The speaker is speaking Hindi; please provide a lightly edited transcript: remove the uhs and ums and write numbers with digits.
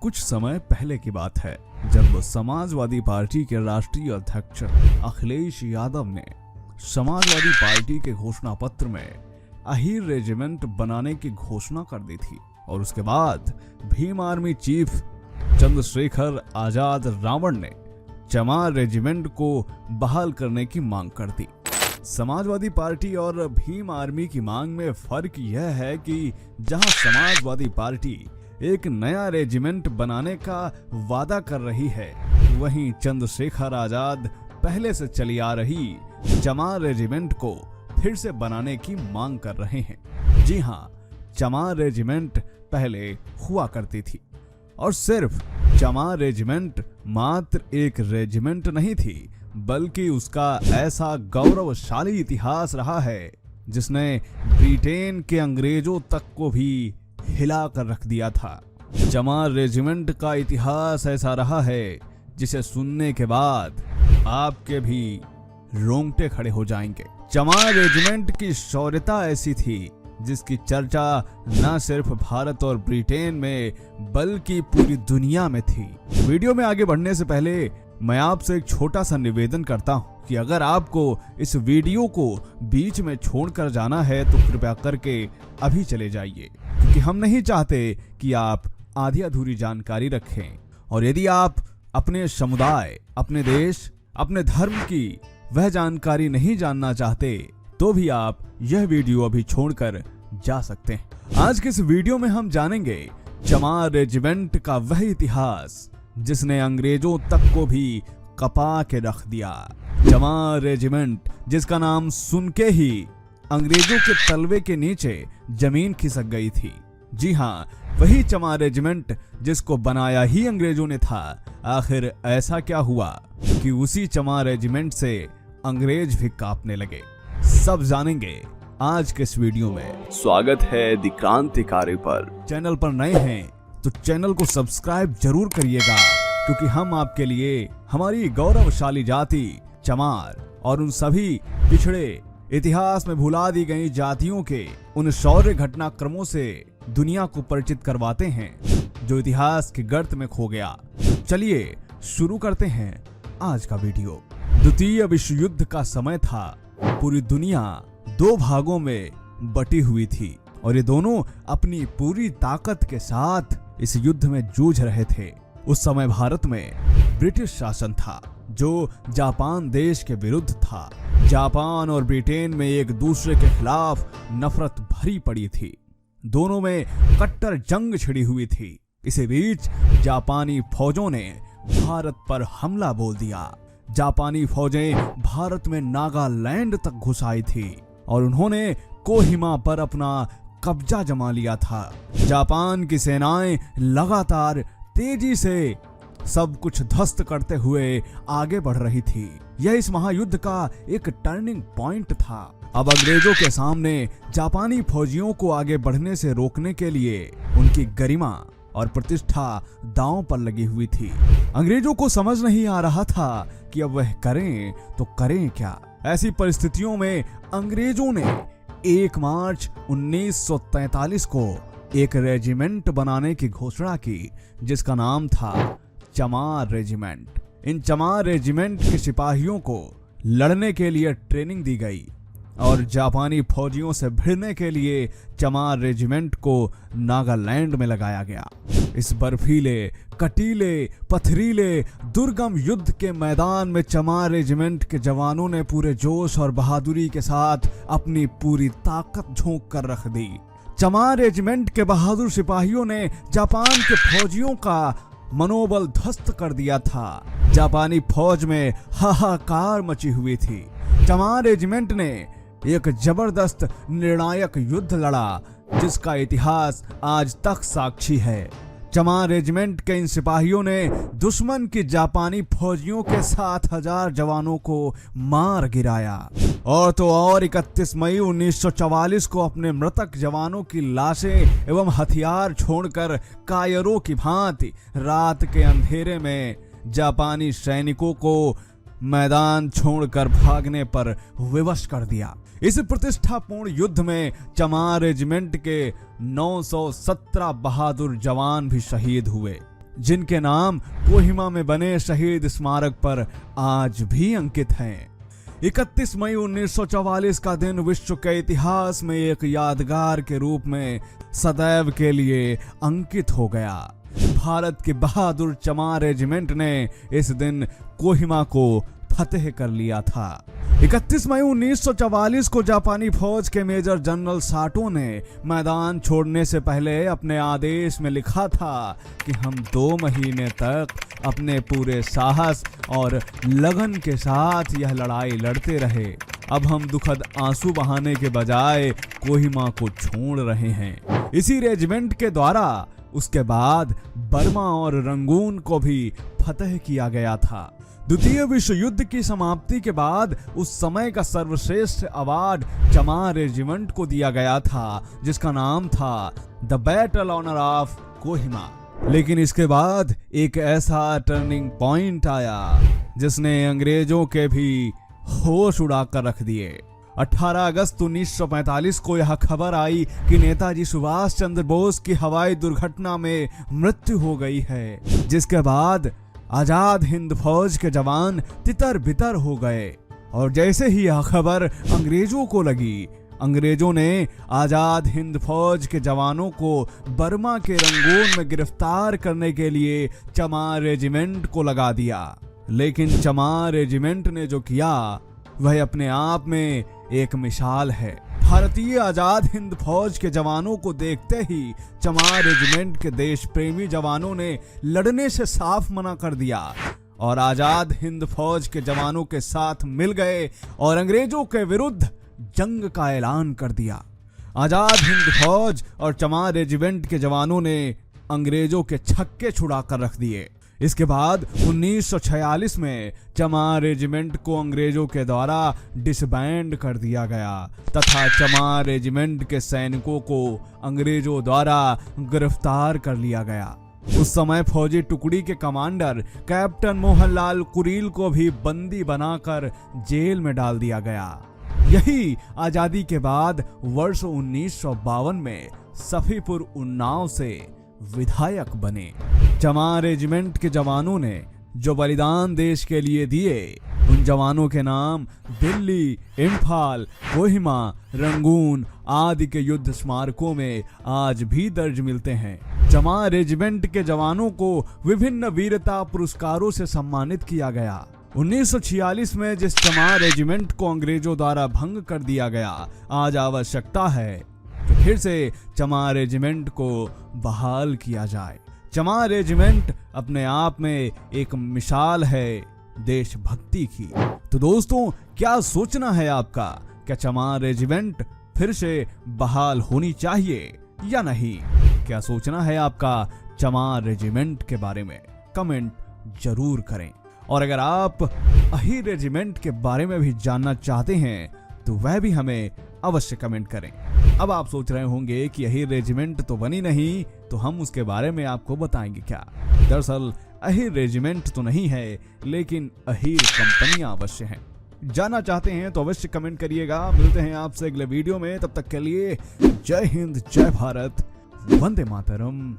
कुछ समय पहले की बात है जब समाजवादी पार्टी के राष्ट्रीय अध्यक्ष अखिलेश यादव ने समाजवादी पार्टी के घोषणा पत्र में अहीर रेजिमेंट बनाने की घोषणा कर दी थी और उसके बाद भीम आर्मी चीफ चंद्रशेखर आजाद रावण ने चमार रेजिमेंट को बहाल करने की मांग कर दी। समाजवादी पार्टी और भीम आर्मी की मांग में फर्क यह है कि जहां समाजवादी पार्टी एक नया रेजिमेंट बनाने का वादा कर रही है, वहीं चंद्रशेखर आजाद पहले से चली आ रही चमार रेजिमेंट को फिर से बनाने की मांग कर रहे हैं। जी हां, चमार रेजिमेंट पहले हुआ करती थी और सिर्फ चमार रेजिमेंट मात्र एक रेजिमेंट नहीं थी, बल्कि उसका ऐसा गौरवशाली इतिहास रहा है जिसने ब्रिटेन के अंग्रेजों तक को भी हिला कर रख दिया था। चमार रेजिमेंट का इतिहास ऐसा रहा है जिसे सुनने के बाद आपके भी रोंगटे खड़े हो जाएंगे। चमार रेजिमेंट की शौर्यता ऐसी थी जिसकी चर्चा न सिर्फ भारत और ब्रिटेन में बल्कि पूरी दुनिया में थी। वीडियो में आगे बढ़ने से पहले मैं आपसे एक छोटा सा निवेदन करता हूं कि अगर आपको इस वीडियो को बीच में छोड़कर जाना है तो कृपया करके अभी चले जाइए, क्योंकि हम नहीं चाहते कि आप आधी अधूरी जानकारी रखें। और यदि आप अपने समुदाय, अपने देश, अपने धर्म की वह जानकारी नहीं जानना चाहते तो भी आप यह वीडियो अभी छोड़कर जा सकते हैं। आज के इस वीडियो में हम जानेंगे चमार रेजिमेंट का वह इतिहास जिसने अंग्रेजों तक को भी कपा के रख दिया। चमार रेजिमेंट जिसका नाम सुन के ही अंग्रेजों के तलवे के नीचे जमीन खिसक गई थी। जी हाँ, वही चमार रेजिमेंट जिसको बनाया ही अंग्रेजों ने था। आखिर ऐसा क्या हुआ कि उसी चमार रेजिमेंट से अंग्रेज भी कांपने लगे, सब जानेंगे आज के इस वीडियो में। स्वागत है द क्रांतिकारी पर। चैनल पर नए हैं तो चैनल को सब्सक्राइब जरूर करिएगा, क्योंकि हम आपके लिए हमारी गौरवशाली जाति चमार और उन सभी पिछड़े इतिहास में भुला दी गई जातियों के उन शौर्य घटनाक्रमों से दुनिया को परिचित करवाते हैं जो इतिहास के गर्त में खो गया। तो चलिए शुरू करते हैं आज का वीडियो। द्वितीय विश्व युद्ध का समय था। पूरी दुनिया दो भागों में बटी हुई थी और ये दोनों अपनी पूरी ताकत के साथ इस युद्ध में जूझ रहे थे। उस समय भारत में ब्रिटिश शासन था जो जापान देश के विरुद्ध था। जापान और ब्रिटेन में एक दूसरे के खिलाफ नफरत भरी पड़ी थी। दोनों में कट्टर जंग छिड़ी हुई थी। इसी बीच जापानी फौजों ने भारत पर हमला बोल दिया। जापानी फौजें भारत में नागालैंड तक घुस आई थी और उन्होंने कोहिमा पर अपना कब्जा जमा लिया था। जापान की सेनाएं लगातार तेजी से सब कुछ ध्वस्त करते हुए आगे बढ़ रही थी। यह इस महायुद्ध का एक टर्निंग पॉइंट था। अब अंग्रेजों के सामने जापानी फौजियों को आगे बढ़ने से रोकने के लिए उनकी गरिमा और प्रतिष्ठा दांव पर लगी हुई थी। अंग्रेजों को समझ नहीं आ रहा था कि अब वह करें तो करें क्या। ऐसी परिस्थितियों में अंग्रेजों ने 1 मार्च 1943 को एक रेजिमेंट बनाने की घोषणा की जिसका नाम था चमार रेजिमेंट। इन चमार रेजिमेंट के सिपाहियों को लड़ने के लिए ट्रेनिंग दी गई और जापानी फौजियों से भिड़ने के लिए चमार रेजिमेंट को नागालैंड में लगाया गया। इस बर्फीले, कटीले, पथरीले, दुर्गम युद्ध के मैदान में चमार रेजिमेंट के जवानों ने पूरे जोश और बहादुरी के साथ अपनी पूरी ताकत झोंक कर रख दी। चमार रेजिमेंट के बहादुर सिपाहियों ने जापान के फौजियों का मनोबल ध्वस्त कर दिया था। जापानी फौज में हाहाकार मची हुई थी। चमार रेजिमेंट ने एक जबरदस्त निर्णायक युद्ध लड़ा जिसका इतिहास आज तक साक्षी है। चमार रेजिमेंट के इन सिपाहियों ने दुश्मन की जापानी फौजियों के 7,000 जवानों को मार गिराया और तो और 31 मई 1944 को अपने मृतक जवानों की लाशें एवं हथियार छोड़कर कायरों की भांति रात के अंधेरे में जापानी सैनिकों को मैदान छोड़कर भागने पर विवश कर दिया। इस प्रतिष्ठापूर्ण युद्ध में चमार रेजिमेंट के 917 बहादुर जवान भी शहीद हुए। जिनके नाम कोहिमा में बने शहीद स्मारक पर आज भी अंकित हैं। 31 मई 1944 का दिन विश्व के इतिहास में एक यादगार के रूप में सदैव के लिए अंकित हो गया। भारत के बहादुर चमार रेजिमेंट ने इस दिन कोहिमा को फतेह कर लिया था। 31 मई 1944 को जापानी फौज के मेजर जनरल साटो ने मैदान छोड़ने से पहले अपने आदेश में लिखा था कि हम 2 महीने तक अपने पूरे साहस और लगन के साथ यह लड़ाई लड़ते रहे। अब हम दुखद आंसू बहाने के बजाय कोहिमा को छोड़ रहे हैं। इसी रेजिमेंट के द्वारा उसके बाद बर्मा और रंगून को भी फतेह किया गया था। द्वितीय विश्व युद्ध की समाप्ति के बाद उस समय का सर्वश्रेष्ठ अवार्ड चमार रेजिमेंट को दिया गया था, जिसका नाम था the battle honour of Kohima. लेकिन इसके बाद एक ऐसा टर्निंग पॉइंट आया जिसने अंग्रेजों के भी होश उड़ाकर रख दिए। 18 अगस्त 1945 को यह खबर आई कि नेताजी सुभाष चंद्र बोस की हवाई दुर्घटना में मृत्यु हो गई है, जिसके बाद आजाद हिंद फौज के जवान तितर बितर हो गए। और जैसे ही यह खबर अंग्रेजों को लगी, अंग्रेजों ने आजाद हिंद फौज के जवानों को बर्मा के रंगून में गिरफ्तार करने के लिए चमार रेजिमेंट को लगा दिया। लेकिन चमार रेजिमेंट ने जो किया वह अपने आप में एक मिसाल है। भारतीय आजाद हिंद फौज के जवानों को देखते ही चमार रेजिमेंट के देश प्रेमी जवानों ने लड़ने से साफ मना कर दिया और आजाद हिंद फौज के जवानों के साथ मिल गए और अंग्रेजों के विरुद्ध जंग का ऐलान कर दिया। आजाद हिंद फौज और चमार रेजिमेंट के जवानों ने अंग्रेजों के छक्के छुड़ा कर रख दिए। इसके बाद 1946 में चमार रेजिमेंट को अंग्रेजों के द्वारा डिसबैंड कर दिया गया तथा चमार रेजिमेंट के सैनिकों को अंग्रेजों द्वारा गिरफ्तार कर लिया गया। उस समय फौजी टुकड़ी के कमांडर कैप्टन मोहनलाल कुरील को भी बंदी बनाकर जेल में डाल दिया गया। यही आजादी के बाद वर्ष 1952 में सफीपुर उन्नाव से विधायक बने। चमार रेजिमेंट के जवानों ने जो बलिदान देश के लिए दिए, उन जवानों के नाम दिल्ली, इम्फाल, कोहिमा, रंगून आदि के युद्ध स्मारकों में आज भी दर्ज मिलते हैं। चमार रेजिमेंट के जवानों को विभिन्न वीरता पुरस्कारों से सम्मानित किया गया। 1946 में जिस चमार रेजिमेंट को अंग्रेजों द्वारा भंग कर दिया गया, आज आवश्यकता है कि फिर से चमार रेजिमेंट को बहाल किया जाए। चमार रेजिमेंट अपने आप में एक मिसाल है देशभक्ति की। तो दोस्तों, क्या सोचना है आपका? क्या चमार रेजिमेंट फिर से बहाल होनी चाहिए या नहीं? क्या सोचना है आपका चमार रेजिमेंट के बारे में? कमेंट जरूर करें। और अगर आप अहीर रेजिमेंट के बारे में भी जानना चाहते हैं तो वह भी हमें अवश्य कमेंट करें। अब आप सोच रहे होंगे कि अहीर रेजिमेंट तो बनी नहीं, तो हम उसके बारे में आपको बताएंगे क्या। दरअसल अहीर रेजिमेंट तो नहीं है, लेकिन अहीर कंपनियां अवश्य हैं। जानना चाहते हैं तो अवश्य कमेंट करिएगा। मिलते हैं आपसे अगले वीडियो में, तब तक के लिए जय हिंद, जय भारत, वंदे मातरम।